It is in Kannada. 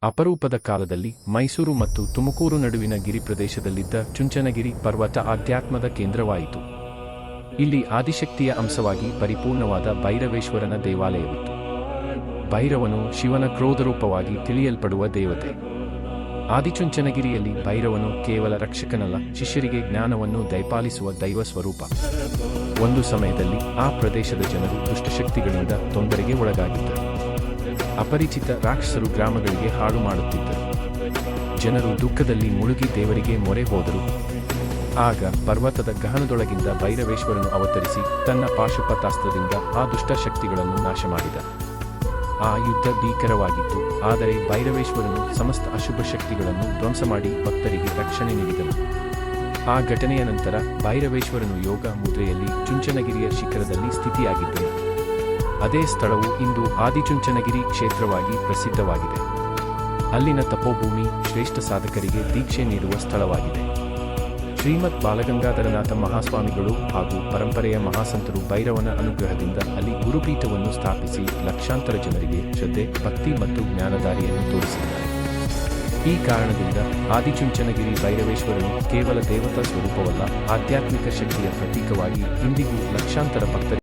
ಅಪರೂಪದ ಕಾಲದಲ್ಲಿ ಮೈಸೂರು ಮತ್ತು ತುಮಕೂರು ನಡುವಿನ ಗಿರಿ ಪ್ರದೇಶದಲ್ಲಿದ್ದ ಚುಂಚನಗಿರಿ ಪರ್ವತ ಆಧ್ಯಾತ್ಮದ ಕೇಂದ್ರವಾಯಿತು. ಇಲ್ಲಿ ಆದಿಶಕ್ತಿಯ ಅಂಶವಾಗಿ ಪರಿಪೂರ್ಣವಾದ ಭೈರವೇಶ್ವರನ ದೇವಾಲಯವಿತ್ತು. ಭೈರವನು ಶಿವನ ಕ್ರೋಧರೂಪವಾಗಿ ತಿಳಿಯಲ್ಪಡುವ ದೇವತೆ. ಆದಿಚುಂಚನಗಿರಿಯಲ್ಲಿ ಭೈರವನು ಕೇವಲ ರಕ್ಷಕನಲ್ಲ, ಶಿಷ್ಯರಿಗೆ ಜ್ಞಾನವನ್ನು ದಯಪಾಲಿಸುವ ದೈವ ಸ್ವರೂಪ. ಒಂದು ಸಮಯದಲ್ಲಿ ಆ ಪ್ರದೇಶದ ಜನರು ದುಷ್ಟಶಕ್ತಿಗಳಿಂದ ತೊಂದರೆಗೆ ಒಳಗಾಗಿದ್ದರು. ಅಪರಿಚಿತ ರಾಕ್ಷಸರು ಗ್ರಾಮಗಳಿಗೆ ಹಾಳು ಮಾಡುತ್ತಿದ್ದರು. ಜನರು ದುಃಖದಲ್ಲಿ ಮುಳುಗಿ ದೇವರಿಗೆ ಮೊರೆ ಹೋದರು. ಆಗ ಪರ್ವತದ ಗಹನದೊಳಗಿಂದ ಭೈರವೇಶ್ವರನು ಅವತರಿಸಿ ತನ್ನ ಪಾಶುಪತಾಸ್ತ್ರದಿಂದ ಆ ದುಷ್ಟಶಕ್ತಿಗಳನ್ನು ನಾಶ ಮಾಡಿದ. ಆ ಯುದ್ಧ ಭೀಕರವಾಗಿತ್ತು, ಆದರೆ ಭೈರವೇಶ್ವರನು ಸಮಸ್ತ ಅಶುಭ ಶಕ್ತಿಗಳನ್ನು ಧ್ವಂಸ ಮಾಡಿ ಭಕ್ತರಿಗೆ ರಕ್ಷಣೆ ನೀಡಿದನು. ಆ ಘಟನೆಯ ನಂತರ ಭೈರವೇಶ್ವರನು ಯೋಗ ಮುದ್ರೆಯಲ್ಲಿ ಚುಂಚನಗಿರಿಯ ಶಿಖರದಲ್ಲಿ ಸ್ಥಿತಿಯಾಗಿದ್ದನು. ಅದೇ ಸ್ಥಳವು ಇಂದು ಆದಿಚುಂಚನಗಿರಿ ಕ್ಷೇತ್ರವಾಗಿ ಪ್ರಸಿದ್ಧವಾಗಿದೆ. ಅಲ್ಲಿನ ತಪೋಭೂಮಿ ಶ್ರೇಷ್ಠ ಸಾಧಕರಿಗೆ ದೀಕ್ಷೆ ನೀಡುವ ಸ್ಥಳವಾಗಿದೆ. ಶ್ರೀಮದ್ ಬಾಲಗಂಗಾಧರನಾಥ ಮಹಾಸ್ವಾಮಿಗಳು ಹಾಗೂ ಪರಂಪರೆಯ ಮಹಾಸಂತರು ಭೈರವನ ಅನುಗ್ರಹದಿಂದ ಅಲ್ಲಿ ಗುರುಪೀಠವನ್ನು ಸ್ಥಾಪಿಸಿ ಲಕ್ಷಾಂತರ ಜನರಿಗೆ ಶ್ರದ್ಧೆ, ಭಕ್ತಿ ಮತ್ತು ಜ್ಞಾನದಾರಿಯನ್ನು ತೋರಿಸಿದ್ದಾರೆ. ಈ ಕಾರಣದಿಂದ ಆದಿಚುಂಚನಗಿರಿ ಭೈರವೇಶ್ವರನು ಕೇವಲ ದೇವತಾ ಸ್ವರೂಪವಲ್ಲ, ಆಧ್ಯಾತ್ಮಿಕ ಶಕ್ತಿಯ ಪ್ರತೀಕವಾಗಿ ಇಂದಿಗೂ ಲಕ್ಷಾಂತರ ಭಕ್ತರಿಗೆ